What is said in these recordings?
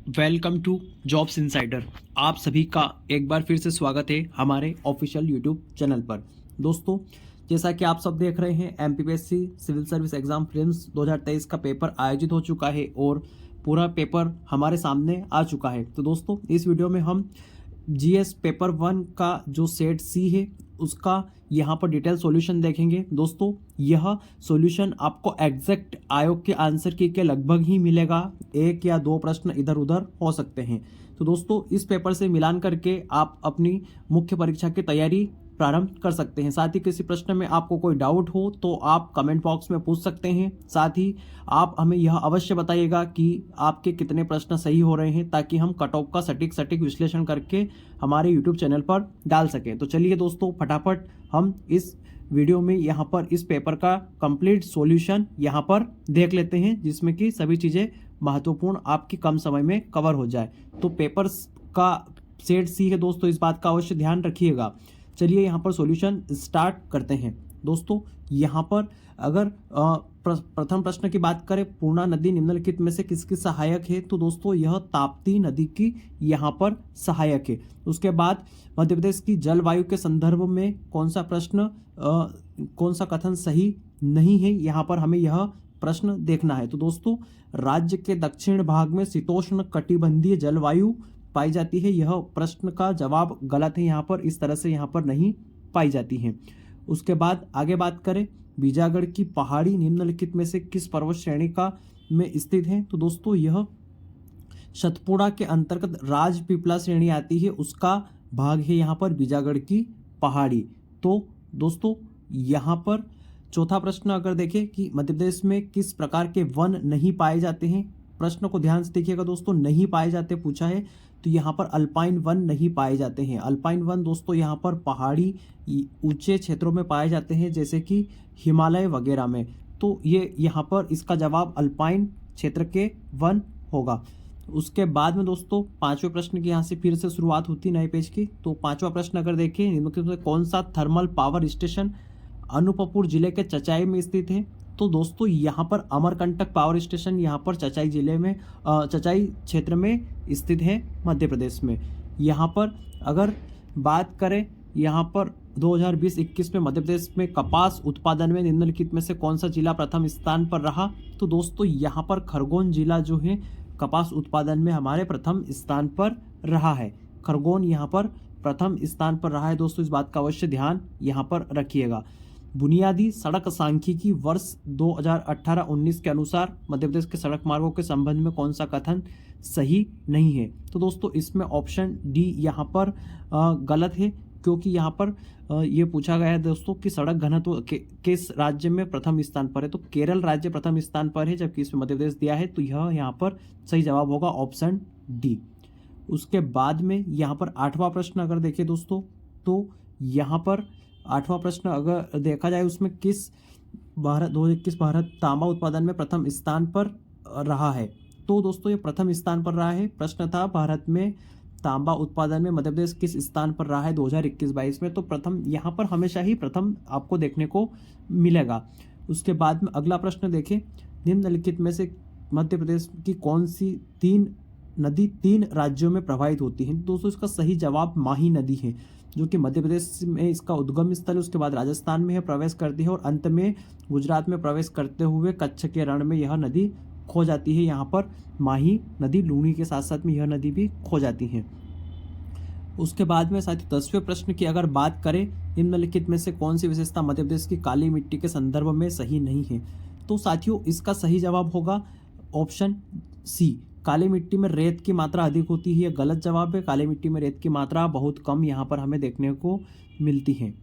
Welcome to jobs insider. आप सभी का एक बार फिर से स्वागत है हमारे ऑफिशियल यूट्यूब चैनल पर। दोस्तों, जैसा कि आप सब देख रहे हैं, MPPSC civil service exam prelims 2023 का पेपर आयोजित हो चुका है और पूरा पेपर हमारे सामने आ चुका है। तो दोस्तों, इस वीडियो में हम जीएस पेपर 1 का जो सेट सी है उसका यहाँ पर डिटेल सॉल्यूशन देखेंगे। दोस्तों, यह सॉल्यूशन आपको एग्जैक्ट आयोग के आंसर की के लगभग ही मिलेगा, एक या दो प्रश्न इधर उधर हो सकते हैं। तो दोस्तों, इस पेपर से मिलान करके आप अपनी मुख्य परीक्षा की तैयारी प्रारंभ कर सकते हैं। साथ ही किसी प्रश्न में आपको कोई डाउट हो तो आप कमेंट बॉक्स में पूछ सकते हैं। साथ ही आप हमें यह अवश्य बताइएगा कि आपके कितने प्रश्न सही हो रहे हैं, ताकि हम कट ऑफ का सटीक विश्लेषण करके हमारे यूट्यूब चैनल पर डाल सकें। तो चलिए दोस्तों, फटाफट हम इस वीडियो में यहाँ पर इस पेपर का कंप्लीट सॉल्यूशन यहाँ पर देख लेते हैं, जिसमें कि सभी चीज़ें महत्वपूर्ण आपकी कम समय में कवर हो जाए। तो पेपर्स का सेट सी है दोस्तों, इस बात का अवश्य ध्यान रखिएगा। चलिए यहाँ पर सॉल्यूशन स्टार्ट करते हैं। दोस्तों, यहाँ पर अगर प्रथम प्रश्न की बात करें, पूर्णा नदी निम्नलिखित में से किसकी सहायक है, तो दोस्तों यह ताप्ती नदी की यहाँ पर सहायक है। उसके बाद मध्य प्रदेश की जलवायु के संदर्भ में कौन सा प्रश्न कौन सा कथन सही नहीं है, यहाँ पर हमें यह प्रश्न देखना है। तो दोस्तों, राज्य के दक्षिण भाग में शीतोष्ण कटिबंधीय जलवायु पाई जाती है, यह प्रश्न का जवाब गलत है। यहाँ पर इस तरह से यहाँ पर नहीं पाई जाती है। उसके बाद आगे बात करें, बीजागढ़ की पहाड़ी निम्नलिखित में से किस पर्वत श्रेणी का में स्थित है, तो दोस्तों यह सतपुड़ा के अंतर्गत राजपीपला श्रेणी आती है, उसका भाग है यहाँ पर बीजागढ़ की पहाड़ी। तो दोस्तों, यहाँ पर चौथा प्रश्न अगर देखें कि मध्य प्रदेश में किस प्रकार के वन नहीं पाए जाते हैं, प्रश्न को ध्यान से देखिएगा दोस्तों, नहीं पाए जाते पूछा है, तो यहाँ पर अल्पाइन वन नहीं पाए जाते हैं। अल्पाइन वन दोस्तों यहाँ पर पहाड़ी ऊंचे क्षेत्रों में पाए जाते हैं, जैसे कि हिमालय वगैरह में। तो ये यहाँ पर इसका जवाब अल्पाइन क्षेत्र के वन होगा। उसके बाद में दोस्तों पांचवें प्रश्न की यहाँ से फिर से शुरुआत होती नए पेज की। तो पांचवा प्रश्न अगर देखें, निम्नलिखित में कौन सा थर्मल पावर स्टेशन अनूपपुर जिले के चचाई में स्थित है, तो दोस्तों यहाँ पर अमरकंटक पावर स्टेशन यहाँ पर चचाई जिले में चचाई क्षेत्र में स्थित है, मध्य प्रदेश में। यहाँ पर अगर बात करें, यहाँ पर 2020-21 में मध्य प्रदेश में कपास उत्पादन में निम्नलिखित में से कौन सा जिला प्रथम स्थान पर रहा, तो दोस्तों यहाँ पर खरगोन जिला जो है कपास उत्पादन में हमारे प्रथम स्थान पर रहा है। खरगोन यहाँ पर प्रथम स्थान पर रहा है दोस्तों, इस बात का अवश्य ध्यान यहाँ पर रखिएगा। बुनियादी सड़क सांख्यिकी वर्ष 2018-19 के अनुसार मध्य प्रदेश के सड़क मार्गों के संबंध में कौन सा कथन सही नहीं है, तो दोस्तों इसमें ऑप्शन डी यहाँ पर गलत है, क्योंकि यहाँ पर ये पूछा गया है दोस्तों कि सड़क घनत्व किस राज्य में प्रथम स्थान पर है, तो केरल राज्य प्रथम स्थान पर है, जबकि इसमें मध्य प्रदेश दिया है, तो यह यहाँ पर सही जवाब होगा ऑप्शन डी। उसके बाद में यहाँ पर आठवां प्रश्न अगर देखें दोस्तों, तो यहाँ पर आठवां प्रश्न अगर देखा जाए, उसमें किस भारत 2021 भारत तांबा उत्पादन में प्रथम स्थान पर रहा है, तो दोस्तों ये प्रथम स्थान पर रहा है। प्रश्न था भारत में तांबा उत्पादन में मध्य प्रदेश किस स्थान पर रहा है 2021-22 में, तो प्रथम यहाँ पर हमेशा ही प्रथम आपको देखने को मिलेगा। उसके बाद में अगला प्रश्न देखें, निम्नलिखित में से मध्य प्रदेश की कौन सी तीन नदी 3 राज्यों में प्रवाहित होती है, दोस्तों इसका सही जवाब माही नदी है, जो कि मध्य प्रदेश में इसका उद्गम स्थल है, उसके बाद राजस्थान में है प्रवेश करती है, और अंत में गुजरात में प्रवेश करते हुए कच्छ के रण में यह नदी खो जाती है। यहाँ पर माही नदी लूणी के साथ साथ में यह नदी भी खो जाती है। उसके बाद में साथ ही 10वें प्रश्न की अगर बात करें, निम्नलिखित में से कौन सी विशेषता मध्य प्रदेश की काली मिट्टी के संदर्भ में सही नहीं है, तो साथियों इसका सही जवाब होगा ऑप्शन सी, काली मिट्टी में रेत की मात्रा अधिक होती है। यह गलत जवाब है, काली मिट्टी में रेत की मात्रा बहुत कम यहाँ पर हमें देखने को मिलती है।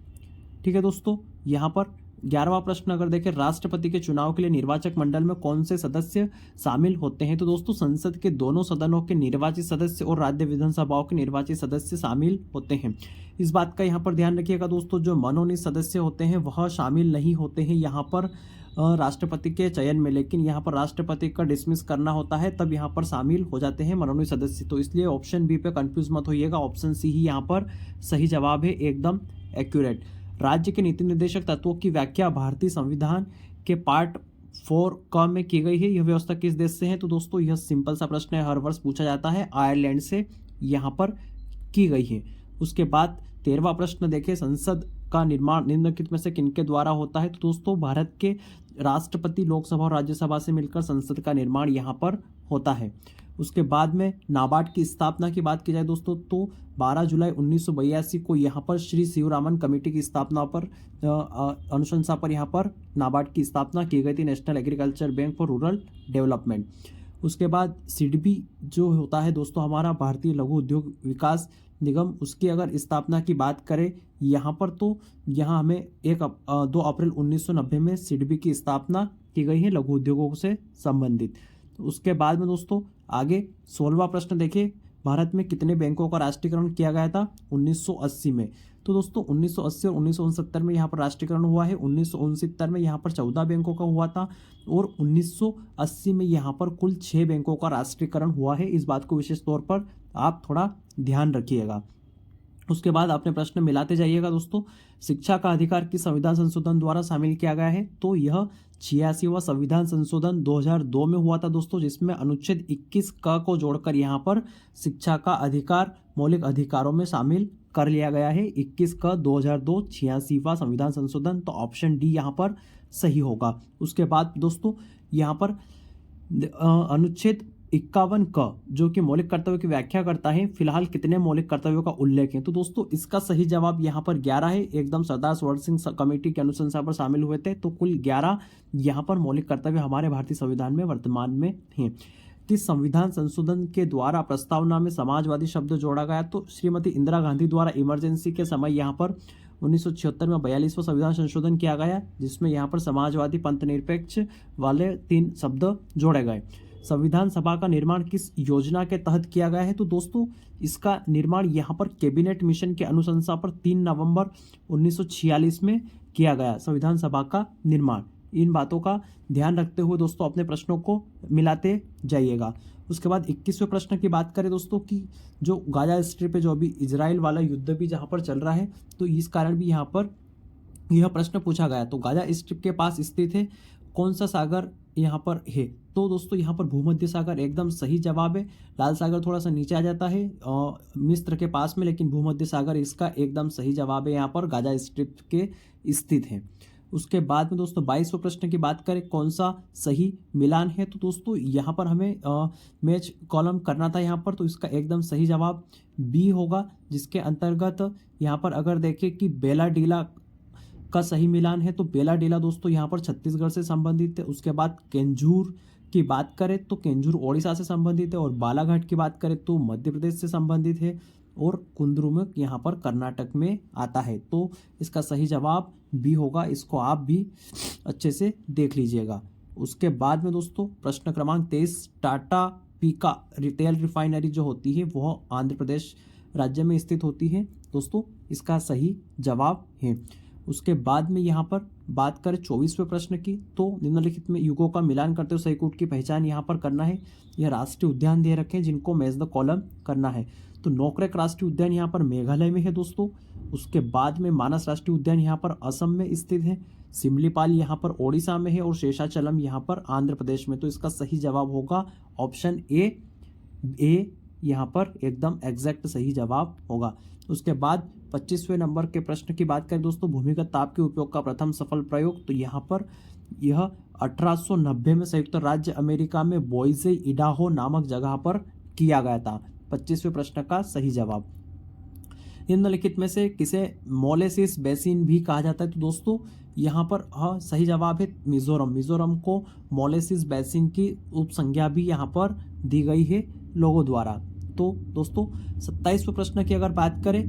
ठीक है दोस्तों, यहाँ पर 11वां प्रश्न अगर देखें, राष्ट्रपति के चुनाव के लिए निर्वाचक मंडल में कौन से सदस्य शामिल होते हैं, तो दोस्तों संसद के दोनों सदनों के निर्वाचित सदस्य और राज्य विधानसभाओं के निर्वाचित सदस्य शामिल होते हैं। इस बात का यहाँ पर ध्यान रखिएगा दोस्तों, जो मनोनीत सदस्य होते हैं वह शामिल नहीं होते हैं यहाँ पर राष्ट्रपति के चयन में, लेकिन यहाँ पर राष्ट्रपति का डिसमिस करना होता है, तब यहाँ पर शामिल हो जाते हैं मनोनीत सदस्य। तो इसलिए ऑप्शन बी पे कंफ्यूज मत होइएगा, ऑप्शन सी ही यहाँ पर सही जवाब है, एकदम एक्यूरेट। राज्य के नीति निर्देशक तत्वों की व्याख्या भारतीय संविधान के पार्ट 4 क में की गई है। यह व्यवस्था किस देश से है? तो दोस्तों यह सिंपल सा प्रश्न है, हर वर्ष पूछा जाता है, आयरलैंड से यहाँ पर की गई है। उसके बाद 13वां प्रश्न देखिए, संसद का निर्माण निम्नलिखित में से किनके द्वारा होता है? तो दोस्तों भारत के राष्ट्रपति, लोकसभा और राज्यसभा से मिलकर संसद का निर्माण यहाँ पर होता है। उसके बाद में नाबार्ड की स्थापना की बात की जाए दोस्तों, तो 12 जुलाई 1982 को यहाँ पर श्री शिवरामन कमेटी की स्थापना पर अनुशंसा पर यहाँ पर नाबार्ड की स्थापना की गई थी, national agriculture bank for rural development. उसके बाद सिडबी जो होता है दोस्तों हमारा भारतीय लघु उद्योग विकास निगम, उसकी अगर स्थापना की बात करें यहाँ पर, तो यहाँ हमें 2 अप्रैल 1990 में सिडबी की स्थापना की गई है लघु उद्योगों से संबंधित। तो उसके बाद में दोस्तों आगे 16वां प्रश्न देखिए, भारत में कितने बैंकों का राष्ट्रीयकरण किया गया था? 1980 में। तो दोस्तों 1980 और 1969 में यहाँ पर राष्ट्रीयकरण हुआ है। 1969 में यहाँ पर 14 बैंकों का हुआ था और 1980 में यहाँ पर कुल 6 बैंकों का राष्ट्रीयकरण हुआ है। इस बात को विशेष तौर पर आप थोड़ा ध्यान रखिएगा। उसके बाद अपने प्रश्न मिलाते जाइएगा दोस्तों। शिक्षा का अधिकार किस संविधान संशोधन द्वारा शामिल किया गया है? तो यह 86वां संविधान संशोधन 2002 में हुआ था दोस्तों, जिसमें अनुच्छेद 21 क को जोड़कर यहाँ पर शिक्षा का अधिकार मौलिक अधिकारों में शामिल कर लिया गया है। 21 क 2002 86वां संविधान संशोधन, तो ऑप्शन डी यहाँ पर सही होगा। उसके बाद दोस्तों यहाँ पर अनुच्छेद 51 क जो कि मौलिक कर्तव्यों की व्याख्या करता है, फिलहाल कितने मौलिक कर्तव्यों का उल्लेख है? तो दोस्तों इसका सही जवाब यहाँ पर 11 है। एकदम सरदार सरोवर सिंह कमेटी के अनुशंसा पर शामिल हुए थे, तो कुल 11 यहाँ पर मौलिक कर्तव्य हमारे भारतीय संविधान में वर्तमान में हैं। किस संविधान संशोधन के द्वारा प्रस्तावना में समाजवादी शब्द जोड़ा गया? तो श्रीमती इंदिरा गांधी द्वारा इमरजेंसी के समय यहाँ पर 1976 में 42वां संविधान संशोधन किया गया, जिसमें यहाँ पर समाजवादी पंथ निरपेक्ष वाले 3 शब्द जोड़े गए। संविधान सभा का निर्माण किस योजना के तहत किया गया है? तो दोस्तों इसका निर्माण यहाँ पर कैबिनेट मिशन के अनुशंसा पर 3 नवंबर 1946 में किया गया संविधान सभा का निर्माण। इन बातों का ध्यान रखते हुए दोस्तों अपने प्रश्नों को मिलाते जाइएगा। उसके बाद 21वें प्रश्न की बात करें दोस्तों कि जो गाजा स्ट्रिप पे जो अभी इजराइल वाला युद्ध भी जहाँ पर चल रहा है, तो इस कारण भी यहाँ पर यह प्रश्न पूछा गया। तो गाजा स्ट्रिप के पास स्थित है कौन सा सागर यहाँ पर है? तो दोस्तों यहाँ पर भूमध्य सागर एकदम सही जवाब है। लाल सागर थोड़ा सा नीचे आ जाता है मिस्र के पास में, लेकिन भूमध्य सागर इसका एकदम सही जवाब है, यहाँ पर गाजा स्ट्रिप के स्थित है। उसके बाद में दोस्तों 22वें प्रश्न की बात करें, कौन सा सही मिलान है? तो दोस्तों यहाँ पर हमें मैच कॉलम करना था यहाँ पर, तो इसका एकदम सही जवाब बी होगा, जिसके अंतर्गत यहाँ पर अगर देखें कि बेला डीला का सही मिलान है, तो बेला डीला दोस्तों यहाँ पर छत्तीसगढ़ से संबंधित है। उसके बाद केंझूर की बात करें तो केंझूर ओडिशा से संबंधित है, और बालाघाट की बात करें तो मध्य प्रदेश से संबंधित है, और कुंद्रुमुक यहाँ पर कर्नाटक में आता है। तो इसका सही जवाब बी होगा, इसको आप भी अच्छे से देख लीजिएगा। उसके बाद में दोस्तों प्रश्न क्रमांक 23, टाटा पीका रिटेल रिफाइनरी जो होती है वह आंध्र प्रदेश राज्य में स्थित होती है दोस्तों, इसका सही जवाब है। उसके बाद में यहाँ पर बात करें 24वें प्रश्न की, तो निम्नलिखित में युगों का मिलान करते हुए सही कूट की पहचान यहाँ पर करना है। यह राष्ट्रीय उद्यान दे रखे हैं जिनको मैच द कॉलम करना है। तो नोकरेक राष्ट्रीय उद्यान यहाँ पर मेघालय में है दोस्तों। उसके बाद में मानस राष्ट्रीय उद्यान यहाँ पर असम में स्थित है, सिमलीपाल यहाँ पर ओडिशा में है, और शेषाचलम यहाँ पर आंध्र प्रदेश में। तो इसका सही जवाब होगा ऑप्शन ए यहाँ पर एकदम एग्जैक्ट सही जवाब होगा। उसके बाद 25वें नंबर के प्रश्न की बात करें दोस्तों, भूमिगत ताप के उपयोग का प्रथम सफल प्रयोग, तो यहाँ पर यह 1890 में संयुक्त राज्य अमेरिका में बॉइजे इडाहो नामक जगह पर किया गया था। 25वें प्रश्न का सही जवाब। निम्नलिखित में से किसे मोलेसिस बेसिन भी कहा जाता है? तो दोस्तों यहाँ पर सही जवाब है मिजोरम। मिजोरम को मोलेसिस बेसिन की उपसंज्ञा भी यहाँ पर दी गई है लोगों द्वारा। तो दोस्तों 27वें प्रश्न की अगर बात करें,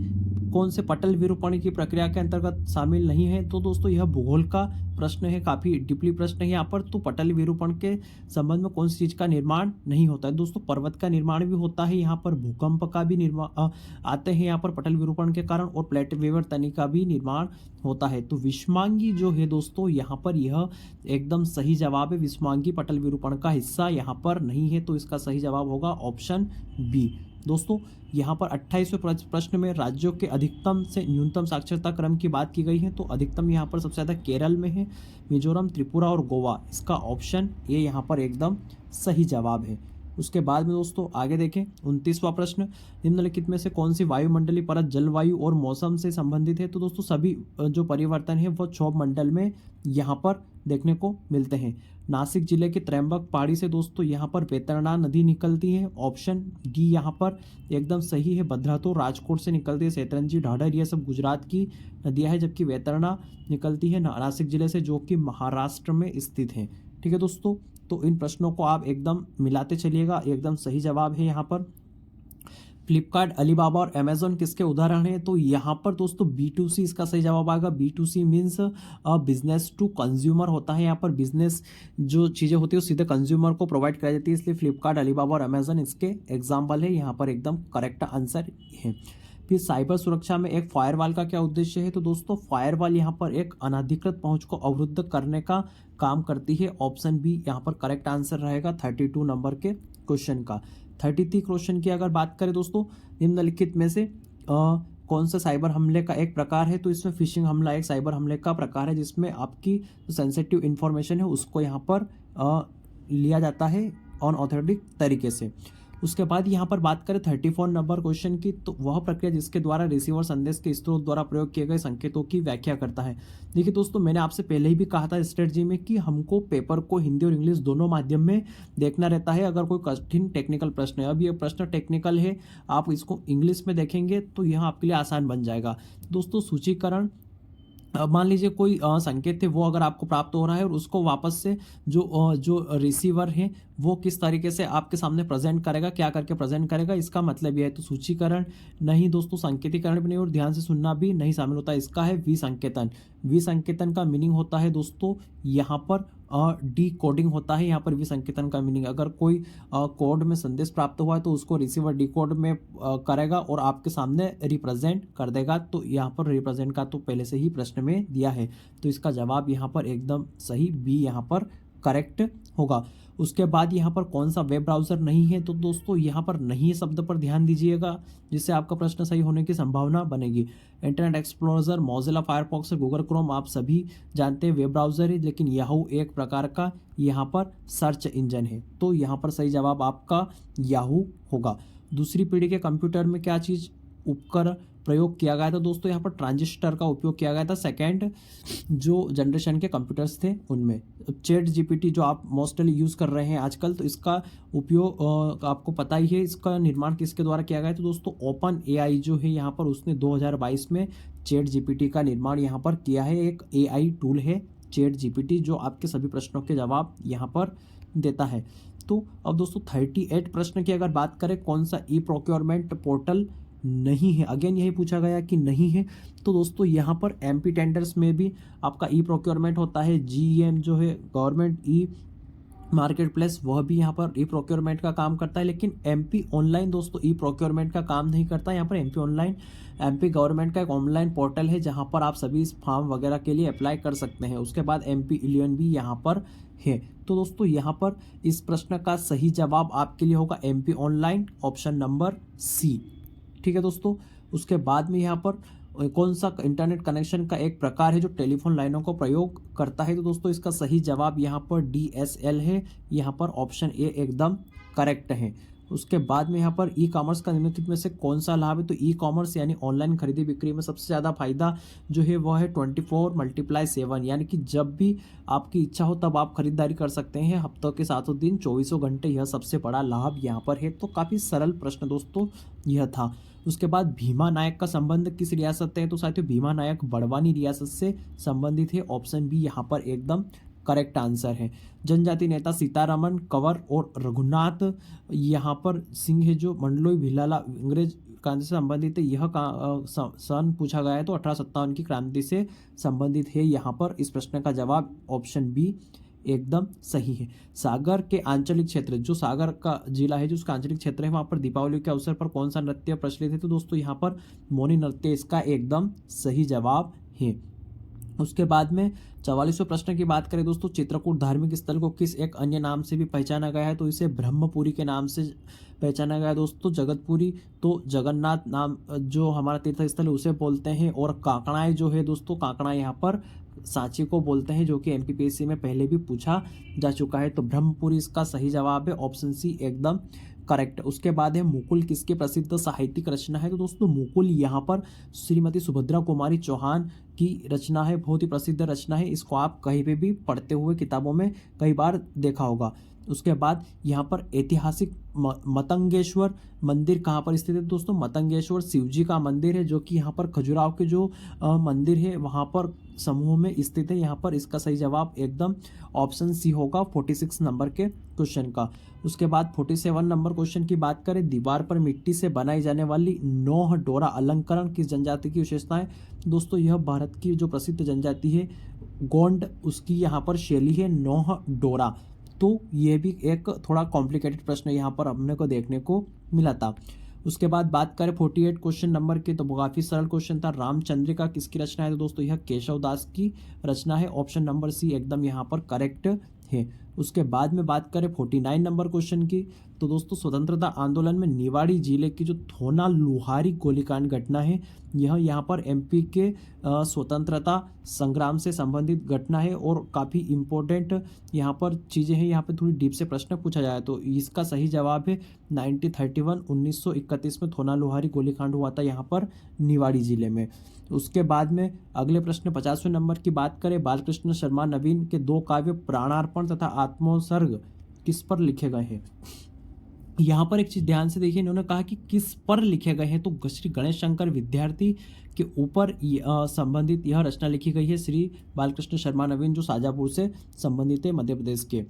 कौन से पटल विरूपण की प्रक्रिया के अंतर्गत शामिल नहीं है? तो दोस्तों यह भूगोल का प्रश्न है, काफी डीपली प्रश्न है यहाँ पर। तो पटल विरूपण के संबंध में कौन सी चीज का निर्माण नहीं होता है? दोस्तों पर्वत का निर्माण भी होता है यहाँ पर, भूकंप का भी निर्माण आते हैं यहाँ पर पटल विरूपण के कारण, और प्लेट वेवर तनी का भी निर्माण होता है। तो विषमांगी जो है दोस्तों यहाँ पर यह एकदम सही जवाब है। विषमांगी पटल विरूपण का हिस्सा यहाँ पर नहीं है, तो इसका सही जवाब होगा ऑप्शन बी। दोस्तों यहाँ पर 28वें प्रश्न में राज्यों के अधिकतम से न्यूनतम साक्षरता क्रम की बात की गई है। तो अधिकतम यहाँ पर सबसे ज़्यादा केरल में है, मिजोरम, त्रिपुरा और गोवा। इसका ऑप्शन ए यहाँ पर एकदम सही जवाब है। उसके बाद में दोस्तों आगे देखें 29वां प्रश्न, निम्नलिखित में से कौन सी वायुमंडलीय परत जलवायु और मौसम से संबंधित है। तो दोस्तों सभी जो परिवर्तन है वो क्षोभ मंडल में यहाँ पर देखने को मिलते हैं। नासिक जिले के त्रयंबक पहाड़ी से दोस्तों यहाँ पर वेतरना नदी निकलती है। ऑप्शन डी यहाँ पर एकदम सही है। भद्रा तो राजकोट से निकलती है। सैतरंजी, ढाढर ये सब गुजरात की नदियाँ हैं, जबकि वेतरना निकलती है नासिक जिले से, जो कि महाराष्ट्र में स्थित है। ठीक है दोस्तों, तो इन प्रश्नों को आप एकदम मिलाते चलिएगा, एकदम सही जवाब है यहाँ पर। फ्लिपकार्ट, अलीबाबा और अमेजोन किसके उदाहरण हैं। तो यहाँ पर दोस्तों B2C इसका सही जवाब आएगा। B2C means business to consumer होता है। यहाँ पर बिजनेस जो चीज़ें होती है वो सीधे कंज्यूमर को प्रोवाइड कराई जाती है, इसलिए फ्लिपकार्ट, अलीबाबा और अमेजोन इसके एग्जाम्पल है। यहाँ पर एकदम करेक्ट आंसर है। फिर साइबर सुरक्षा में एक फायरवॉल का क्या उद्देश्य है। तो दोस्तों फायरवॉल यहाँ पर एक अनधिकृत पहुंच को अवरुद्ध करने का काम करती है। ऑप्शन बी यहाँ पर करेक्ट आंसर रहेगा 32 नंबर के क्वेश्चन का। 33 क्वेश्चन की अगर बात करें दोस्तों, निम्नलिखित में से कौन सा साइबर हमले का एक प्रकार है। तो इसमें फिशिंग हमला एक साइबर हमले का प्रकार है, जिसमें आपकी जो सेंसिटिव इन्फॉर्मेशन है उसको यहाँ पर लिया जाता है अनऑथेंटिक तरीके से। उसके बाद यहाँ पर बात करें 34 नंबर क्वेश्चन की, तो वह प्रक्रिया जिसके द्वारा रिसीवर संदेश के स्रोत द्वारा प्रयोग किए गए संकेतों की व्याख्या करता है। देखिए दोस्तों, मैंने आपसे पहले ही भी कहा था स्ट्रेटजी में कि हमको पेपर को हिंदी और इंग्लिश दोनों माध्यम में देखना रहता है। अगर कोई कठिन टेक्निकल प्रश्न है, अब ये प्रश्न टेक्निकल है, आप इसको इंग्लिश में देखेंगे तो यह आपके लिए आसान बन जाएगा। दोस्तों सूचीकरण, मान लीजिए कोई संकेत है वो अगर आपको प्राप्त हो रहा है और उसको वापस से जो रिसीवर है वो किस तरीके से आपके सामने प्रेजेंट करेगा, क्या करके प्रेजेंट करेगा, इसका मतलब यह है। तो सूचीकरण नहीं दोस्तों, संकेतीकरण भी नहीं और ध्यान से सुनना भी नहीं शामिल होता। इसका है विसंकेतन। विसंकेतन का मीनिंग होता है दोस्तों यहाँ पर डी कोडिंग होता है। यहाँ पर विसंकेतन का मीनिंग, अगर कोई कोड में संदेश प्राप्त हुआ है तो उसको रिसीवर डी कोड में करेगा और आपके सामने रिप्रेजेंट कर देगा। तो यहाँ पर रिप्रेजेंट का तो पहले से ही प्रश्न में दिया है, तो इसका जवाब यहाँ पर एकदम सही बी यहाँ पर करेक्ट होगा। उसके बाद यहाँ पर कौन सा वेब ब्राउज़र नहीं है। तो दोस्तों यहाँ पर नहीं शब्द पर ध्यान दीजिएगा, जिससे आपका प्रश्न सही होने की संभावना बनेगी। Internet explorer, Mozilla Firefox, Google Chrome आप सभी जानते हैं वेब ब्राउज़र है, लेकिन याहू एक प्रकार का यहाँ पर सर्च इंजन है। तो यहाँ पर सही जवाब आपका याहू होगा। दूसरी पीढ़ी के कंप्यूटर में क्या चीज़ उपकरण प्रयोग किया गया था। दोस्तों यहाँ पर ट्रांजिस्टर का उपयोग किया गया था सेकेंड जो जनरेशन के कंप्यूटर्स थे उनमें। चैट जीपीटी जो आप मोस्टली यूज़ कर रहे हैं आजकल, तो इसका उपयोग आपको पता ही है। इसका निर्माण किसके द्वारा किया गया है। तो दोस्तों ओपन एआई जो है यहाँ पर उसने 2022 में चैट जीपीटी का निर्माण यहाँ पर किया है। एक एआई टूल है चैट जीपीटी जो आपके सभी प्रश्नों के जवाब यहाँ पर देता है। तो अब दोस्तों 38 प्रश्न की अगर बात करें, कौन सा ई प्रोक्योरमेंट पोर्टल नहीं है। अगेन यही पूछा गया कि नहीं है। तो दोस्तों यहाँ पर एमपी टेंडर्स में भी आपका ई प्रोक्योरमेंट होता है। जीईएम जो है गवर्नमेंट ई मार्केट प्लेस, वह भी यहाँ पर ई प्रोक्योरमेंट का काम करता है। लेकिन एमपी ऑनलाइन दोस्तों ई प्रोक्योरमेंट का काम नहीं करता। यहाँ पर एमपी ऑनलाइन एमपी गवर्नमेंट का एक ऑनलाइन पोर्टल है जहाँ पर आप सभी फॉर्म वगैरह के लिए अप्लाई कर सकते हैं। उसके बाद एमपी इलियन भी यहाँ पर है। तो दोस्तों यहाँ पर इस प्रश्न का सही जवाब आपके लिए होगा MP online, option number C. ठीक है दोस्तों, उसके बाद में यहाँ पर कौन सा इंटरनेट कनेक्शन का एक प्रकार है जो टेलीफोन लाइनों को प्रयोग करता है। तो दोस्तों इसका सही जवाब यहाँ पर डीएसएल है। यहाँ पर ऑप्शन ए एकदम करेक्ट है। उसके बाद में यहाँ पर ई कॉमर्स का निम्नलिखित में से कौन सा लाभ है। तो ई कॉमर्स यानी ऑनलाइन खरीदी बिक्री में सबसे ज़्यादा फायदा जो है वह है 24×7, यानी कि जब भी आपकी इच्छा हो तब आप खरीदारी कर सकते हैं। हफ्तों के 7 दिन 24 घंटे, यह सबसे बड़ा लाभ यहाँ पर है। तो काफ़ी सरल प्रश्न दोस्तों यह था। उसके बाद भीमा नायक का संबंध किस रियासत से है। तो साथियों भीमा नायक बड़वानी रियासत से संबंधित है। ऑप्शन बी यहाँ पर एकदम करेक्ट आंसर है। जनजाति नेता सीतारमन कंवर और रघुनाथ यहाँ पर सिंह है जो मंडलोई भिलाला अंग्रेज क्रांति से संबंधित है। यह सन पूछा गया है तो 1857 की क्रांति से संबंधित है। यहाँ पर इस प्रश्न का जवाब ऑप्शन बी एकदम सही है। सागर के आंचलिक क्षेत्र, जो सागर का जिला है जो उसका आंचलिक क्षेत्र है, वहाँ पर दीपावली के अवसर पर कौन सा नृत्य प्रचलित है। तो दोस्तों यहाँ पर मौनी नृत्य इसका एकदम सही जवाब है। उसके बाद में 44वें प्रश्न की बात करें दोस्तों, चित्रकूट धार्मिक स्थल को किस एक अन्य नाम से भी पहचाना गया है? तो इसे ब्रह्मपुरी के नाम से पहचाना गया है दोस्तों। जगतपुरी तो जगन्नाथ नाम जो हमारा तीर्थ स्थल है उसे बोलते हैं, और कांकड़ाएं जो है दोस्तों, कांकड़ाएं यहाँ पर सांची को बोलते हैं, जो कि एमपीपीएससी में पहले भी पूछा जा चुका है। तो ब्रह्मपुरी इसका सही जवाब है, ऑप्शन सी एकदम करेक्ट। उसके बाद है मुकुल किसके प्रसिद्ध साहित्यिक रचना है? तो दोस्तों मुकुल यहाँ पर श्रीमती सुभद्रा कुमारी चौहान की रचना है, बहुत ही प्रसिद्ध रचना है। इसको आप कहीं पे भी पढ़ते हुए किताबों में कई बार देखा होगा। उसके बाद यहाँ पर ऐतिहासिक मतंगेश्वर मंदिर कहाँ पर स्थित है दोस्तों? मतंगेश्वर शिवजी का मंदिर है, जो कि यहाँ पर खजुराहो के जो मंदिर है वहाँ पर समूह में स्थित है। यहाँ पर इसका सही जवाब एकदम ऑप्शन सी होगा 46 नंबर के क्वेश्चन का। उसके बाद 47 नंबर क्वेश्चन की बात करें, दीवार पर मिट्टी से बनाई जाने वाली नौह डोरा अलंकरण किस जनजाति की विशेषता है? दोस्तों यह भारत की जो प्रसिद्ध जनजाति है गोंड, उसकी यहाँ पर शैली है नौह डोरा। तो ये भी एक थोड़ा कॉम्प्लिकेटेड प्रश्न यहाँ पर हमने को देखने को मिला था। उसके बाद बात करें 48 क्वेश्चन नंबर की, तो काफ़ी सरल क्वेश्चन था। रामचंद्रिका किसकी रचना है? तो दोस्तों यह केशव दास की रचना है, ऑप्शन नंबर सी एकदम यहाँ पर करेक्ट है। उसके बाद में बात करें 49 नंबर क्वेश्चन की, तो दोस्तों स्वतंत्रता आंदोलन में निवाड़ी जिले की जो थोना लुहारी गोलीकांड घटना है, यह यहाँ पर एमपी के स्वतंत्रता संग्राम से संबंधित घटना है, और काफ़ी इम्पोर्टेंट यहाँ पर चीज़ें हैं। यहाँ पे थोड़ी डीप से प्रश्न पूछा जाए तो इसका सही जवाब है 1931 में थोना लुहारी गोलीकांड हुआ था यहाँ पर निवाड़ी जिले में। उसके बाद में अगले प्रश्न 50वें नंबर की बात करें, बालकृष्ण शर्मा नवीन के 2 काव्य प्राणार्पण तथा आत्मोत्सर्ग किस पर लिखे गए हैं? यहाँ पर एक चीज ध्यान से देखिए, इन्होंने कहा कि किस पर लिखे गए हैं, तो श्री गणेश शंकर विद्यार्थी के ऊपर संबंधित यह रचना लिखी गई है, श्री बालकृष्ण शर्मा नवीन जो शाजापुर से संबंधित है मध्य प्रदेश के।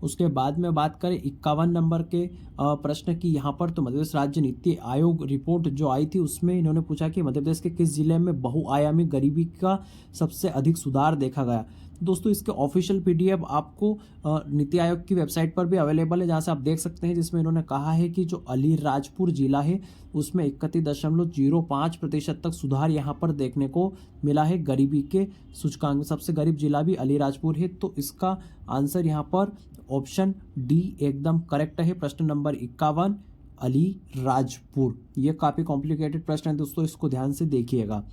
उसके बाद में बात करें 51 नंबर के प्रश्न की यहाँ पर, तो मध्य प्रदेश राज्य नीति आयोग रिपोर्ट जो आई थी उसमें इन्होंने पूछा कि मध्य प्रदेश के किस जिले में बहुआयामी गरीबी का सबसे अधिक सुधार देखा गया? दोस्तों इसके ऑफिशियल पीडीएफ आपको नीति आयोग की वेबसाइट पर भी अवेलेबल है, जहाँ से आप देख सकते हैं, जिसमें इन्होंने कहा है कि जो अलीराजपुर जिला है उसमें 31.05% तक सुधार यहाँ पर देखने को मिला है गरीबी के सूचकांक में। सबसे गरीब जिला भी अलीराजपुर है, तो इसका आंसर यहाँ पर ऑप्शन डी एकदम करेक्ट है। प्रश्न नंबर 51 अलीराजपुर। ये काफ़ी कॉम्प्लिकेटेड प्रश्न है दोस्तों, इसको ध्यान से देखिएगा।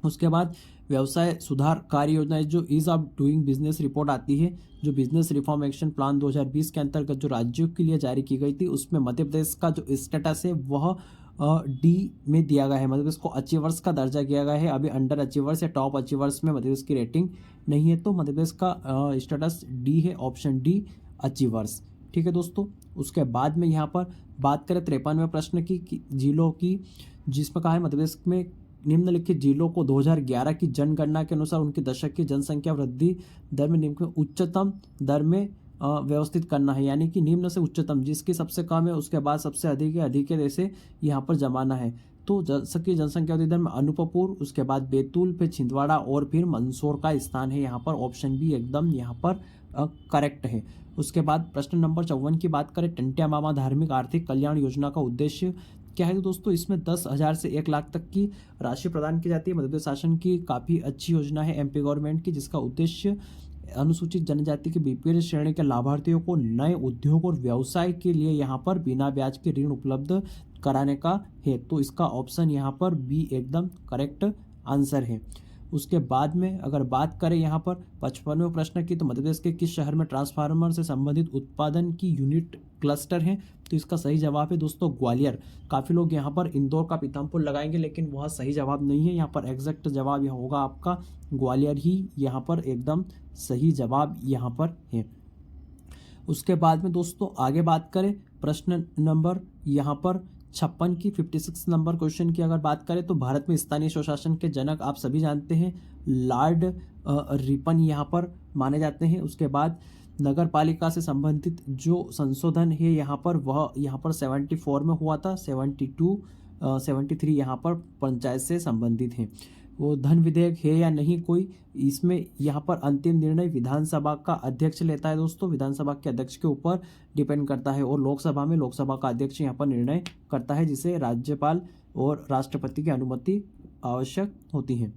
उसके बाद व्यवसाय सुधार कार्य योजना जो ease of doing business report आती है, जो बिजनेस रिफॉर्म एक्शन प्लान 2020 के अंतर्गत जो राज्यों के लिए जारी की गई थी, उसमें मध्य प्रदेश का जो स्टेटस है वह डी में दिया गया है। मध्य प्रदेश को अचीवर्स का दर्जा दिया गया है। अभी अंडर अचीवर्स या टॉप अचीवर्स में मध्य प्रदेश की रेटिंग नहीं है, तो मध्य प्रदेश का स्टेटस डी है, ऑप्शन डी अचीवर्स। ठीक है दोस्तों। उसके बाद में यहाँ पर बात करें 53वें प्रश्न की जिलों की, जिसमें कहा है मध्य प्रदेश में निम्नलिखित जिलों को 2011 की जनगणना के अनुसार उनके दशक की जनसंख्या वृद्धि दर में निम्न उच्चतम दर में व्यवस्थित करना है, यानी कि निम्न से उच्चतम, जिसकी सबसे कम है उसके बाद सबसे अधिक है, जैसे यहाँ पर जमाना है। तो सबकी जनसंख्या वृद्धि दर में अनूपपुर, उसके बाद बैतूल, फिर छिंदवाड़ा और फिर मंदसौर का स्थान है यहाँ पर। ऑप्शन बी एकदम यहाँ पर करेक्ट है। उसके बाद प्रश्न नंबर 54 की बात करें, टंट्या मामा धार्मिक आर्थिक कल्याण योजना का उद्देश्य क्या है? तो दोस्तों इसमें 10,000 से 1 लाख तक की राशि प्रदान की जाती है। मध्य प्रदेश शासन की काफ़ी अच्छी योजना है एमपी गवर्नमेंट की, जिसका उद्देश्य अनुसूचित जनजाति के बीपीएल श्रेणी के लाभार्थियों को नए उद्योग और व्यवसाय के लिए यहाँ पर बिना ब्याज के ऋण उपलब्ध कराने का है। तो इसका ऑप्शन यहाँ पर बी एकदम करेक्ट आंसर है। उसके बाद में अगर बात करें यहाँ पर 55वें प्रश्न की, तो मध्य प्रदेश के किस शहर में ट्रांसफार्मर से संबंधित उत्पादन की यूनिट क्लस्टर है? तो इसका सही जवाब है दोस्तों ग्वालियर। काफ़ी लोग यहाँ पर इंदौर का पीथमपुर लगाएंगे, लेकिन वह सही जवाब नहीं है। यहाँ पर एग्जैक्ट जवाब यह होगा आपका ग्वालियर ही यहाँ पर एकदम सही जवाब यहाँ पर है। उसके बाद में दोस्तों आगे बात करें प्रश्न नंबर यहाँ पर 56 की 56 नंबर क्वेश्चन की अगर बात करें, तो भारत में स्थानीय स्वशासन के जनक आप सभी जानते हैं लॉर्ड रिपन यहाँ पर माने जाते हैं। उसके बाद नगर पालिका से संबंधित जो संशोधन है यहाँ पर वह यहाँ पर 74 में हुआ था, 73 यहाँ पर पंचायत से संबंधित है। वो धन विधेयक है या नहीं कोई, इसमें यहाँ पर अंतिम निर्णय विधानसभा का अध्यक्ष लेता है दोस्तों। विधानसभा के अध्यक्ष के ऊपर डिपेंड करता है, और लोकसभा में लोकसभा का अध्यक्ष यहाँ पर निर्णय करता है, जिसे राज्यपाल और राष्ट्रपति की अनुमति आवश्यक होती है।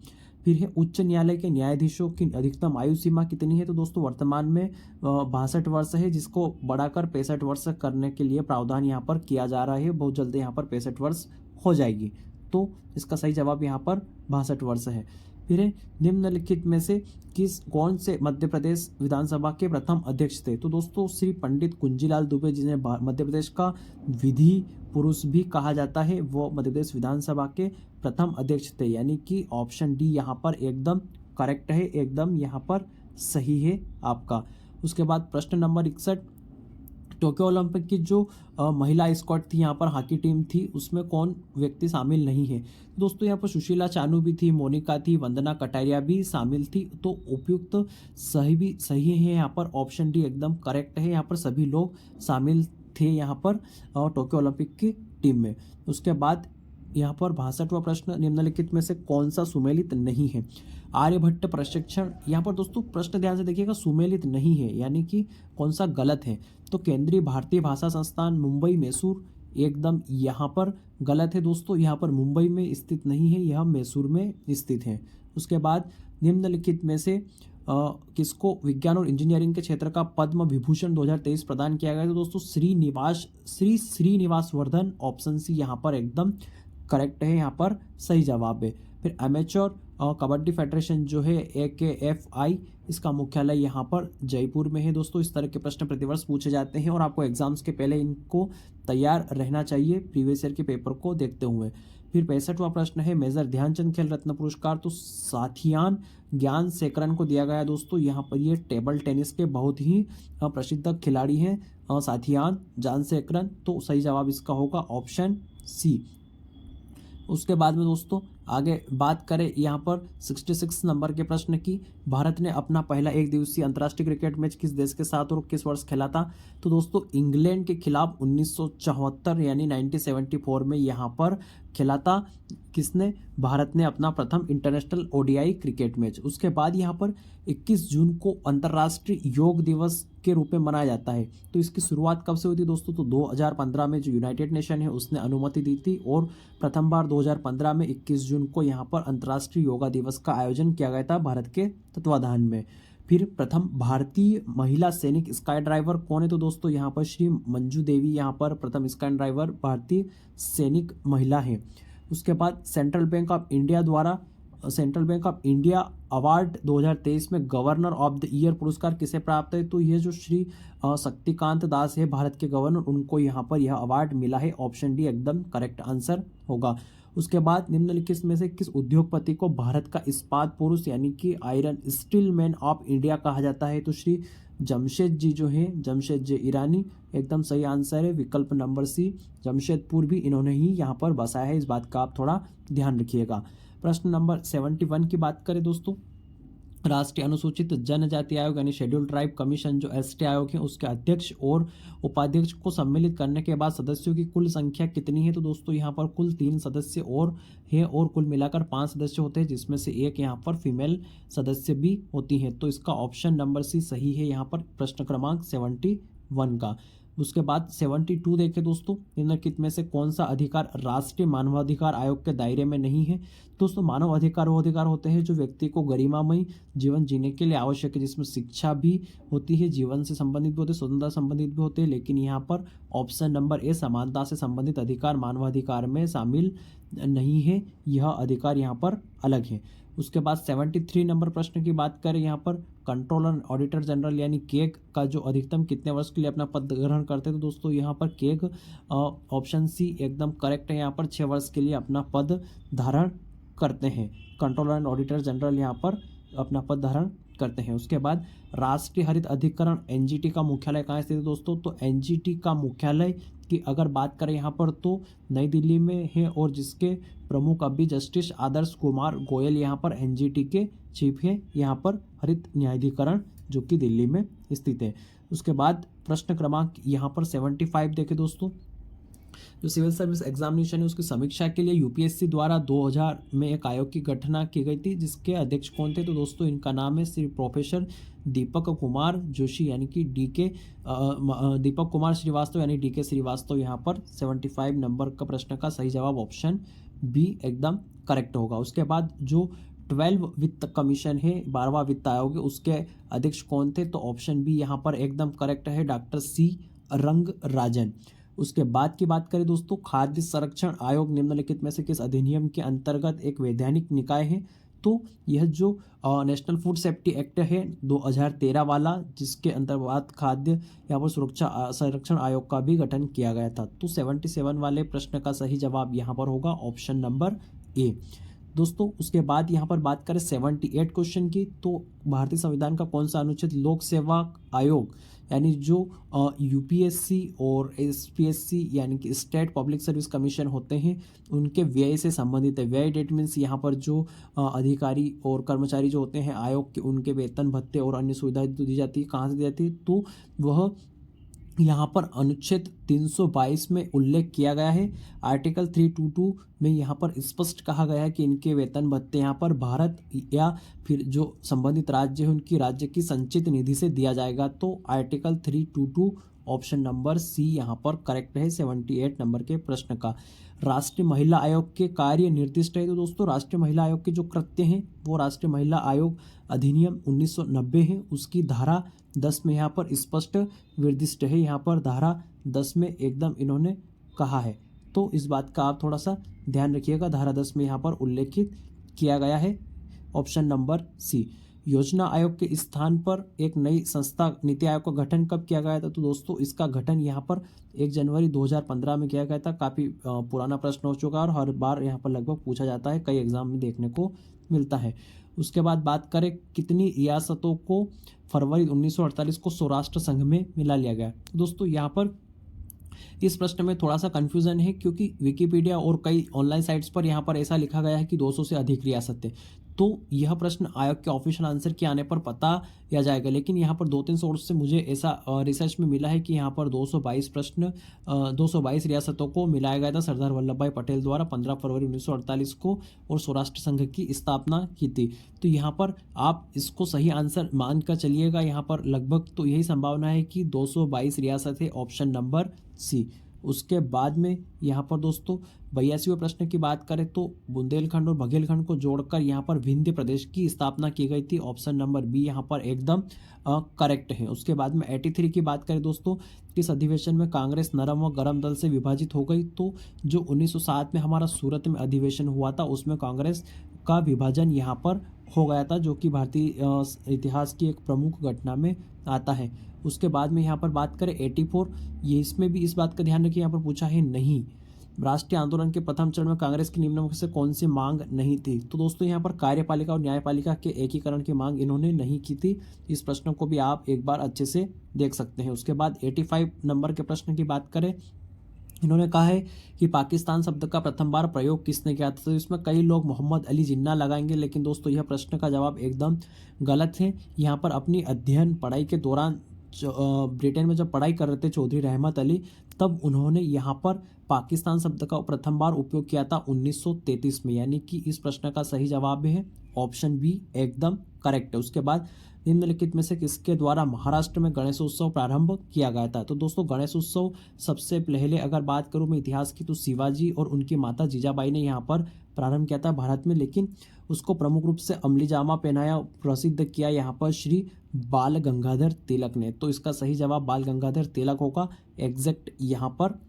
फिर है उच्च न्यायालय के न्यायाधीशों की अधिकतम आयु सीमा कितनी है, तो दोस्तों वर्तमान में 62 वर्ष है, जिसको बढ़ाकर 65 वर्ष करने के लिए प्रावधान यहाँ पर किया जा रहा है। बहुत जल्दी यहाँ पर 65 वर्ष हो जाएगी, तो इसका सही जवाब यहाँ पर 62 वर्ष है। फिर है निम्नलिखित में से कौन से मध्य प्रदेश विधानसभा के प्रथम अध्यक्ष थे, तो दोस्तों श्री पंडित कुंजीलाल दुबे, जिन्हें मध्य प्रदेश का विधि पुरुष भी कहा जाता है, वो मध्य प्रदेश विधानसभा के प्रथम अध्यक्ष थे, यानी कि ऑप्शन डी यहाँ पर एकदम करेक्ट है, एकदम यहाँ पर सही है आपका। उसके बाद प्रश्न नंबर 61, टोक्यो ओलंपिक की जो महिला स्क्वाड थी, यहाँ पर हॉकी टीम थी, उसमें कौन व्यक्ति शामिल नहीं है, दोस्तों यहाँ पर सुशीला चानू भी थी, मोनिका थी, वंदना कटारिया भी शामिल थी, तो उपयुक्त सही है यहाँ पर ऑप्शन डी एकदम करेक्ट है। यहाँ पर सभी लोग शामिल थे यहाँ पर टोक्यो ओलंपिक की टीम में। उसके बाद यहाँ पर 62वां प्रश्न, निम्नलिखित में से कौन सा सुमेलित नहीं है, आर्यभट्ट प्रशिक्षण, यहाँ पर दोस्तों प्रश्न ध्यान से देखिएगा, सुमेलित नहीं है यानी कि कौन सा गलत है, तो केंद्रीय भारतीय भाषा संस्थान मुंबई मैसूर एकदम यहाँ पर गलत है दोस्तों, यहाँ पर मुंबई में स्थित नहीं है, यह मैसूर में स्थित है। उसके बाद निम्नलिखित में से किसको विज्ञान और इंजीनियरिंग के क्षेत्र का पद्म विभूषण 2023 प्रदान किया गया, तो दोस्तों श्री श्रीनिवास वर्धन, ऑप्शन सी यहाँ पर एकदम करेक्ट है, यहाँ पर सही जवाब है। फिर एमेच्योर कबड्डी फेडरेशन जो है AKFI, इसका मुख्यालय यहाँ पर जयपुर में है दोस्तों। इस तरह के प्रश्न प्रतिवर्ष पूछे जाते हैं और आपको एग्जाम्स के पहले इनको तैयार रहना चाहिए प्रीवियस ईयर के पेपर को देखते हुए। फिर 65वां प्रश्न है मेजर ध्यानचंद खेल रत्न पुरस्कार, तो साथियान ज्ञान सेकरन को दिया गया दोस्तों। यहाँ पर ये टेबल टेनिस के बहुत ही प्रसिद्ध खिलाड़ी हैं साथियान ज्ञान सेकरन, तो सही जवाब इसका होगा ऑप्शन सी। उसके बाद में दोस्तों आगे बात करें यहाँ पर 66 नंबर के प्रश्न की, भारत ने अपना पहला एक दिवसीय अंतर्राष्ट्रीय क्रिकेट मैच किस देश के साथ और किस वर्ष खेला था, तो दोस्तों इंग्लैंड के खिलाफ 1974 यानी 1974 में यहाँ पर खेला था। किसने, भारत ने अपना प्रथम इंटरनेशनल ODI क्रिकेट मैच। उसके बाद यहाँ पर 21 जून को अंतर्राष्ट्रीय योग दिवस के रूप में मनाया जाता है, तो इसकी शुरुआत कब से हुई थी दोस्तों, तो 2015 में जो यूनाइटेड नेशन है उसने अनुमति दी थी और प्रथम बार 2015 में 21 जून को यहाँ पर अंतर्राष्ट्रीय योगा दिवस का आयोजन किया गया था भारत के तत्वाधान में। फिर प्रथम भारतीय महिला सैनिक स्काई ड्राइवर कौन है, तो दोस्तों यहाँ पर श्री मंजू देवी यहाँ पर प्रथम स्काई ड्राइवर भारतीय सैनिक महिला हैं। उसके बाद सेंट्रल बैंक ऑफ इंडिया द्वारा central bank of India award 2023 में गवर्नर ऑफ द ईयर पुरस्कार किसे प्राप्त है, तो ये जो श्री शक्तिकांत दास है भारत के गवर्नर, उनको यहाँ पर यह अवार्ड मिला है, ऑप्शन डी एकदम करेक्ट आंसर होगा। उसके बाद निम्नलिखित में से किस उद्योगपति को भारत का इस्पात पुरुष यानी कि iron steel man of India कहा जाता है, तो श्री जमशेद जी जो है, जमशेद जी ईरानी एकदम सही आंसर है, विकल्प नंबर सी। जमशेदपुर भी इन्होंने ही यहाँ पर बसाया है, इस बात का आप थोड़ा ध्यान रखिएगा। प्रश्न नंबर 71 की बात करें दोस्तों, राष्ट्रीय अनुसूचित जनजाति आयोग यानी शेड्यूल्ड ट्राइब कमीशन जो ST आयोग है उसके अध्यक्ष और उपाध्यक्ष को सम्मिलित करने के बाद सदस्यों की कुल संख्या कितनी है, तो दोस्तों यहाँ पर कुल 3 सदस्य और है और कुल मिलाकर 5 सदस्य होते हैं, जिसमें से एक यहाँ पर फीमेल सदस्य भी होती हैं, तो इसका ऑप्शन नंबर सी सही है यहाँ पर प्रश्न क्रमांक 71 का। उसके बाद 72 देखें दोस्तों, निम्नलिखित में से कौन सा अधिकार राष्ट्रीय मानवाधिकार आयोग के दायरे में नहीं है, दोस्तों मानव अधिकार वो अधिकार होते हैं जो व्यक्ति को गरिमामय जीवन जीने के लिए आवश्यक है, जिसमें शिक्षा भी होती है, जीवन से संबंधित भी होते हैं, स्वतंत्रता संबंधित भी होते हैं, लेकिन यहाँ पर ऑप्शन नंबर ए समानता से संबंधित अधिकार मानवाधिकार में शामिल नहीं है, यह अधिकार यहाँ पर अलग है। उसके बाद 73 नंबर प्रश्न की बात करें, यहाँ पर कंट्रोलर ऑडिटर जनरल यानी केग का जो अधिकतम कितने वर्ष के लिए अपना पद ग्रहण करते हैं, तो दोस्तों यहाँ पर केग ऑप्शन सी एकदम करेक्ट है, यहाँ पर 6 वर्ष के लिए अपना पद धारण करते हैं, कंट्रोलर एंड ऑडिटर जनरल यहाँ पर अपना पद धारण करते हैं। उसके बाद राष्ट्रीय हरित अधिकरण NGT का मुख्यालय कहाँ स्थित है दोस्तों, तो NGT का मुख्यालय की अगर बात करें यहाँ पर तो नई दिल्ली में है और जिसके प्रमुख अभी जस्टिस आदर्श कुमार गोयल यहाँ पर NGT के चीफ हैं, यहाँ पर हरित न्यायाधिकरण जो कि दिल्ली में स्थित है। उसके बाद प्रश्न क्रमांक यहाँ पर 75 देखें दोस्तों, जो सिविल सर्विस एग्जामिनेशन है उसकी समीक्षा के लिए UPSC द्वारा 2000 में एक आयोग की गठना की गई थी, जिसके अध्यक्ष कौन थे, तो दोस्तों इनका नाम है श्री प्रोफेसर दीपक कुमार जोशी यानी कि दीपक कुमार श्रीवास्तव यानी DK श्रीवास्तव। यहाँ पर 75 नंबर का प्रश्न का सही जवाब ऑप्शन बी एकदम करेक्ट होगा। उसके बाद जो 12 वित्त कमीशन है, 12वां वित्त आयोग है, उसके अध्यक्ष कौन थे? तो ऑप्शन बी यहाँ पर एकदम करेक्ट है, डॉक्टर सी रंगराजन। उसके बाद की बात करें दोस्तों, खाद्य संरक्षण आयोग निम्नलिखित में से किस अधिनियम के अंतर्गत एक वैधानिक निकाय है? तो यह जो नेशनल फूड सेफ्टी एक्ट है 2013 वाला, जिसके अंतर्गत खाद्य यहाँ पर सुरक्षा संरक्षण आयोग का भी गठन किया गया था। तो 77 वाले प्रश्न का सही जवाब यहाँ पर होगा ऑप्शन नंबर ए। दोस्तों उसके बाद यहाँ पर बात करें 78 क्वेश्चन की, तो भारतीय संविधान का कौन सा अनुच्छेद लोक सेवा आयोग यानी जो यूपीएससी और एसपीएससी यानी कि स्टेट पब्लिक सर्विस कमीशन होते हैं उनके व्यय से संबंधित है। व्यय डेट मीन्स यहाँ पर जो अधिकारी और कर्मचारी जो होते हैं आयोग के, उनके वेतन भत्ते और अन्य सुविधाएं दी जाती है, कहाँ से दी जाती है? तो वह यहाँ पर अनुच्छेद 322 में उल्लेख किया गया है। आर्टिकल 322 में यहाँ पर स्पष्ट कहा गया है कि इनके वेतन भत्ते यहाँ पर भारत या फिर जो संबंधित राज्य है उनकी राज्य की संचित निधि से दिया जाएगा। तो आर्टिकल 322 ऑप्शन नंबर सी यहाँ पर करेक्ट है 78 नंबर के प्रश्न का। राष्ट्रीय महिला आयोग के कार्य निर्दिष्ट है। तो दोस्तों राष्ट्रीय महिला आयोग के जो कृत्य हैं वो राष्ट्रीय महिला आयोग अधिनियम 1990 है, उसकी धारा 10 में यहाँ पर स्पष्ट निर्दिष्ट है। यहाँ पर धारा 10 में एकदम इन्होंने कहा है, तो इस बात का आप थोड़ा सा ध्यान रखिएगा। धारा 10 में यहाँ पर उल्लेखित किया गया है ऑप्शन नंबर सी। योजना आयोग के स्थान पर एक नई संस्था नीति आयोग का गठन कब किया गया था? तो दोस्तों इसका गठन यहाँ पर 1 जनवरी 2015 में किया गया था। काफ़ी पुराना प्रश्न हो चुका है और हर बार यहाँ पर लगभग पूछा जाता है, कई एग्जाम में देखने को मिलता है। उसके बाद बात करें कितनी रियासतों को फरवरी 1948 को स्वराष्ट्र संघ में मिला लिया गया? दोस्तों यहाँ पर इस प्रश्न में थोड़ा सा कंफ्यूजन है, क्योंकि विकिपीडिया और कई ऑनलाइन साइट्स पर यहाँ पर ऐसा लिखा गया है कि 200 से अधिक रियासतें। तो यह प्रश्न आयोग के ऑफिशियल आंसर के आने पर पता किया जाएगा, लेकिन यहाँ पर 2-3 सोर्स से मुझे ऐसा रिसर्च में मिला है कि यहाँ पर 222 रियासतों को मिलाया गया था सरदार वल्लभ भाई पटेल द्वारा 15 फरवरी 1948 को, और स्वराष्ट्र संघ की स्थापना की थी। तो यहाँ पर आप इसको सही आंसर मान कर चलिएगा। यहाँ पर लगभग तो यही संभावना है कि 222 रियासतें, ऑप्शन नंबर सी। उसके बाद में यहाँ पर दोस्तों 82वें प्रश्न की बात करें तो बुंदेलखंड और बघेलखंड को जोड़कर यहाँ पर विंध्य प्रदेश की स्थापना की गई थी। ऑप्शन नंबर बी यहाँ पर एकदम करेक्ट है। उसके बाद में 83 की बात करें दोस्तों, किस अधिवेशन में कांग्रेस नरम व गरम दल से विभाजित हो गई? तो जो 1907 में हमारा सूरत में अधिवेशन हुआ था उसमें कांग्रेस का विभाजन यहाँ पर हो गया था, जो कि भारतीय इतिहास की एक प्रमुख घटना में आता है। उसके बाद में यहाँ पर बात करें 84, ये इसमें भी इस बात का ध्यान रखिए, यहाँ पर पूछा है नहीं राष्ट्रीय आंदोलन के प्रथम चरण में कांग्रेस की निम्नलिखित में से कौन सी मांग नहीं थी? तो दोस्तों यहाँ पर कार्यपालिका और न्यायपालिका के एकीकरण की मांग इन्होंने नहीं की थी। इस प्रश्न को भी आप एक बार अच्छे से देख सकते हैं। उसके बाद 85 नंबर के प्रश्न की बात करें, इन्होंने कहा है कि पाकिस्तान शब्द का प्रथम बार प्रयोग किसने किया था? तो इसमें कई लोग मोहम्मद अली जिन्ना लगाएंगे, लेकिन दोस्तों यह प्रश्न का जवाब एकदम गलत है। यहाँ पर अपनी अध्ययन पढ़ाई के दौरान ब्रिटेन में जब पढ़ाई कर रहे थे चौधरी रहमत अली, तब उन्होंने यहाँ पर पाकिस्तान शब्द का प्रथम बार उपयोग किया था 1933 में, यानी कि इस प्रश्न का सही जवाब है ऑप्शन बी एकदम करेक्ट है। उसके बाद निम्नलिखित में से किसके द्वारा महाराष्ट्र में गणेशोत्सव प्रारंभ किया गया था? तो दोस्तों गणेशोत्सव सबसे पहले अगर बात करूं मैं इतिहास की तो शिवाजी और उनकी माता जीजाबाई ने यहाँ पर प्रारंभ किया था भारत में, लेकिन उसको प्रमुख रूप से अमली जामा पहनाया प्रसिद्ध किया यहाँ पर श्री बाल गंगाधर तिलक ने। तो इसका सही जवाब बाल गंगाधर तिलक होगा एग्जैक्ट यहाँ पर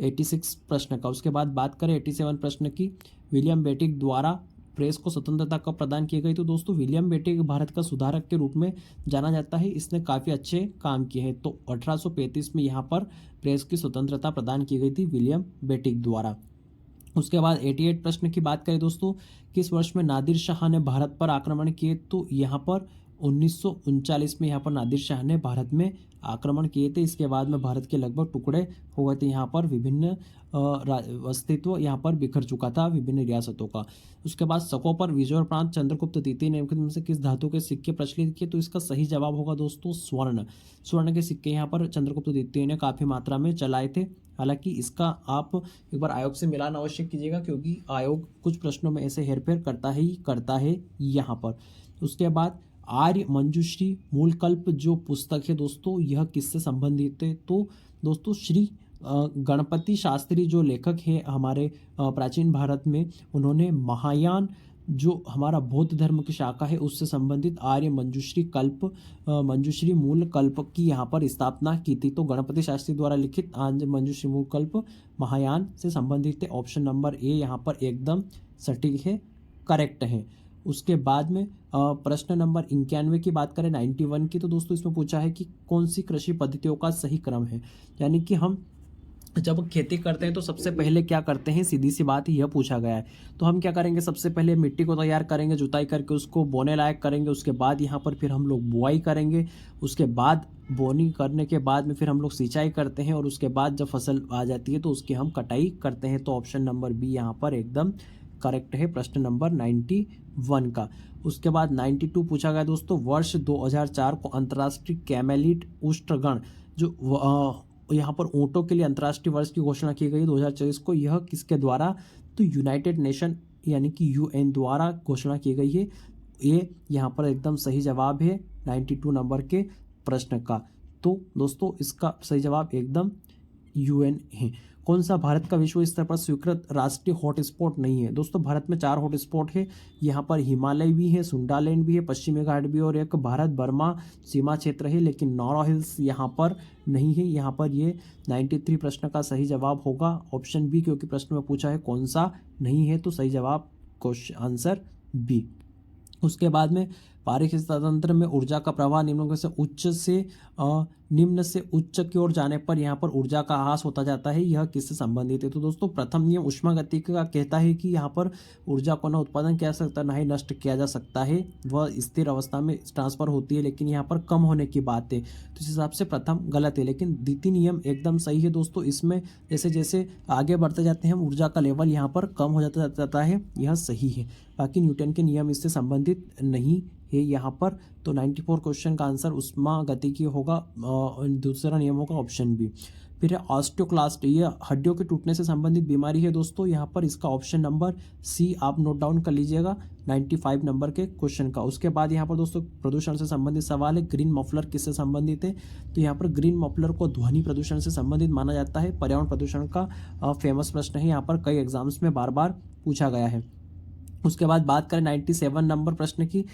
86 प्रश्न का। उसके बाद बात करें 87 प्रश्न की, विलियम बेटिक द्वारा प्रेस को स्वतंत्रता कब प्रदान की गई? तो दोस्तों विलियम बेटिक भारत का सुधारक के रूप में जाना जाता है, इसने काफ़ी अच्छे काम किए हैं। तो 1835 में यहाँ पर प्रेस की स्वतंत्रता प्रदान की गई थी विलियम बेटिक द्वारा। उसके बाद 88 प्रश्न की बात करें दोस्तों, किस वर्ष में नादिर शाह ने भारत पर आक्रमण किए? तो यहाँ पर 1939 में यहाँ पर नादिर शाह ने भारत में आक्रमण किए थे। इसके बाद में भारत के लगभग टुकड़े हो गए थे, यहाँ पर विभिन्न अस्तित्व यहाँ पर बिखर चुका था विभिन्न रियासतों का। उसके बाद शकों पर विजय प्रांत चंद्रगुप्त द्वितीय ने में से किस धातु के सिक्के प्रचलित किए? तो इसका सही जवाब होगा दोस्तों स्वर्ण। स्वर्ण के सिक्के यहाँ पर चंद्रगुप्त द्वितीय ने काफ़ी मात्रा में चलाए थे। हालांकि इसका आप एक बार आयोग से मिलान अवश्य कीजिएगा, क्योंकि आयोग कुछ प्रश्नों में ऐसे हेरफेर करता है यहाँ पर। उसके बाद आर्य मंजूश्री मूलकल्प जो पुस्तक है दोस्तों, यह किससे संबंधित है? तो दोस्तों श्री गणपति शास्त्री जो लेखक हैं हमारे प्राचीन भारत में, उन्होंने महायान जो हमारा बौद्ध धर्म की शाखा है उससे संबंधित आर्य मंजुश्री मूल कल्प की यहाँ पर स्थापना की थी। तो गणपति शास्त्री द्वारा लिखित आर्य मंजुश्री मूल कल्प महायान से संबंधित है। ऑप्शन नंबर ए यहाँ पर एकदम सटीक है, करेक्ट है। उसके बाद में प्रश्न नंबर 91 की बात करें 91 की, तो दोस्तों इसमें पूछा है कि कौन सी कृषि पद्धतियों का सही क्रम है। यानी कि हम जब खेती करते हैं तो सबसे पहले क्या करते हैं, सीधी सी बात यह पूछा गया है। तो हम क्या करेंगे, सबसे पहले मिट्टी को तैयार करेंगे, जुताई करके उसको बोने लायक करेंगे। उसके बाद यहाँ पर फिर हम लोग बुआई करेंगे। उसके बाद बोनी करने के बाद में फिर हम लोग सिंचाई करते हैं और उसके बाद जब फसल आ जाती है तो उसकी हम कटाई करते हैं। तो ऑप्शन नंबर बी यहाँ पर एकदम करेक्ट है प्रश्न नंबर 91 का। उसके बाद 92 पूछा गया दोस्तों, वर्ष 2004 को अंतर्राष्ट्रीय कैमेलिड उष्ट्रगण जो यहाँ पर ऊँटों के लिए अंतर्राष्ट्रीय वर्ष की घोषणा की गई 2024 को, यह किसके द्वारा, तो यूनाइटेड नेशन यानी कि यूएन द्वारा घोषणा की गई है। ये यहाँ पर एकदम सही जवाब है 92 नंबर के प्रश्न का। तो दोस्तों इसका सही जवाब एकदम यूएन है। कौन सा भारत का विश्व स्तर पर स्वीकृत राष्ट्रीय हॉटस्पॉट नहीं है। दोस्तों भारत में 4 हॉटस्पॉट है। यहाँ पर हिमालय भी है, सुंडालैंड भी है, पश्चिमी घाट भी और एक भारत बर्मा सीमा क्षेत्र है, लेकिन नौरा हिल्स यहाँ पर नहीं है। यहाँ पर ये 93 प्रश्न का सही जवाब होगा ऑप्शन बी, क्योंकि प्रश्न में पूछा है कौन सा नहीं है, तो सही जवाब क्वेश्चन आंसर बी। उसके बाद में पारिस्थितिक तंत्र में ऊर्जा का प्रवाह निम्न से उच्च की ओर जाने पर यहाँ पर ऊर्जा का ह्रास होता जाता है। यह किससे संबंधित है, तो दोस्तों प्रथम नियम ऊष्मागतिकी का कहता है कि यहाँ पर ऊर्जा को न उत्पादन किया जा सकता न ही नष्ट किया जा सकता है, वह स्थिर अवस्था में ट्रांसफर होती है, लेकिन यहाँ पर कम होने की बात है। तो इस हिसाब से प्रथम गलत है, लेकिन द्वितीय नियम एकदम सही है दोस्तों। इसमें जैसे जैसे आगे बढ़ते जाते हैं ऊर्जा का लेवल यहाँ पर कम हो जाता है, यह सही है। बाकी न्यूटन के नियम इससे संबंधित नहीं है यहाँ पर। तो 94 क्वेश्चन का आंसर ऊष्मागतिकी होगा, दूसरा नियम होगा ऑप्शन बी। फिर है ऑस्टियोक्लास्ट, ये हड्डियों के टूटने से संबंधित बीमारी है दोस्तों। यहाँ पर इसका ऑप्शन नंबर सी आप नोट डाउन कर लीजिएगा 95 नंबर के क्वेश्चन का। उसके बाद यहाँ पर दोस्तों प्रदूषण से संबंधित सवाल है, ग्रीन मफलर किससे संबंधित है, तो यहाँ पर ग्रीन मफलर को ध्वनि प्रदूषण से संबंधित माना जाता है। पर्यावरण प्रदूषण का फेमस प्रश्न है, यहाँ पर कई एग्जाम्स में बार बार पूछा गया है। उसके बाद बात करें 97 नंबर प्रश्न की,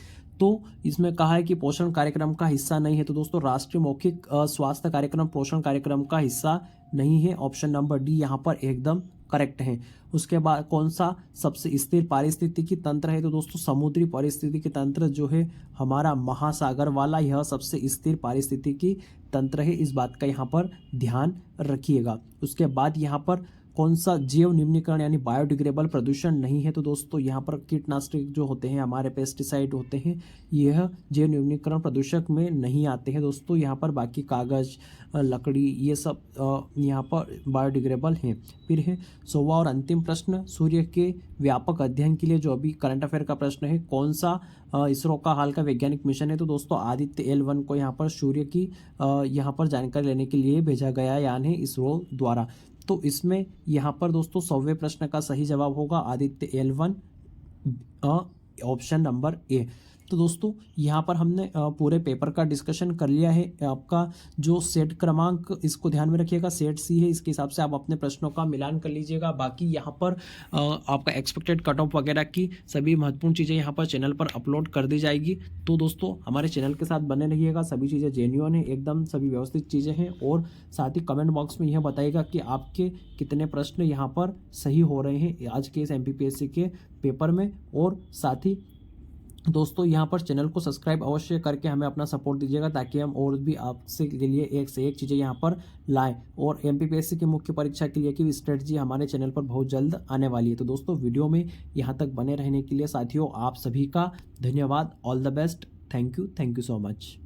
तो इसमें कहा है कि पोषण कार्यक्रम का हिस्सा नहीं है। तो दोस्तों राष्ट्रीय मौखिक स्वास्थ्य कार्यक्रम पोषण कार्यक्रम का हिस्सा नहीं है, ऑप्शन नंबर डी यहाँ पर एकदम करेक्ट है। उसके बाद कौन सा सबसे स्थिर पारिस्थितिकी तंत्र है, तो दोस्तों समुद्री पारिस्थितिकी तंत्र जो है हमारा महासागर वाला, यह सबसे स्थिर पारिस्थितिकी तंत्र है, इस बात का यहाँ पर ध्यान रखिएगा। उसके बाद यहाँ पर कौन सा जैव निम्नीकरण यानी बायोडिग्रेडेबल प्रदूषण नहीं है, तो दोस्तों यहाँ पर कीटनाशक जो होते हैं हमारे पेस्टिसाइड होते हैं, यह जैव निम्नीकरण प्रदूषक में नहीं आते हैं दोस्तों। यहाँ पर बाकी कागज लकड़ी ये सब यहाँ पर बायोडिग्रेडेबल हैं। फिर है 100वां और अंतिम प्रश्न, सूर्य के व्यापक अध्ययन के लिए जो अभी करंट अफेयर का प्रश्न है, कौन सा इसरो का हाल का वैज्ञानिक मिशन है, तो दोस्तों आदित्य L1 को यहाँ पर सूर्य की यहाँ पर जानकारी लेने के लिए भेजा गया यान है इसरो द्वारा। तो इसमें यहाँ पर दोस्तों 100वें प्रश्न का सही जवाब होगा Aditya L1 option number A. तो दोस्तों यहाँ पर हमने पूरे पेपर का डिस्कशन कर लिया है। आपका जो सेट क्रमांक इसको ध्यान में रखिएगा, सेट सी है, इसके हिसाब से आप अपने प्रश्नों का मिलान कर लीजिएगा। बाकी यहाँ पर आपका एक्सपेक्टेड कट ऑफ वगैरह की सभी महत्वपूर्ण चीज़ें यहाँ पर चैनल पर अपलोड कर दी जाएगी। तो दोस्तों हमारे चैनल के साथ बने रहिएगा, सभी चीज़ें जेन्युइन है, एकदम सभी व्यवस्थित चीज़ें हैं। और साथ ही कमेंट बॉक्स में यह बताइएगा कि आपके कितने प्रश्न यहाँ पर सही हो रहे हैं आज के इस MPPSC के पेपर में। और साथ ही दोस्तों यहाँ पर चैनल को सब्सक्राइब अवश्य करके हमें अपना सपोर्ट दीजिएगा, ताकि हम और भी आपसे के लिए एक से एक चीज़ें यहाँ पर लाएं। और MPPSC की मुख्य परीक्षा के लिए की स्ट्रेटजी हमारे चैनल पर बहुत जल्द आने वाली है। तो दोस्तों वीडियो में यहाँ तक बने रहने के लिए साथियों आप सभी का धन्यवाद। All the best, thank you so much.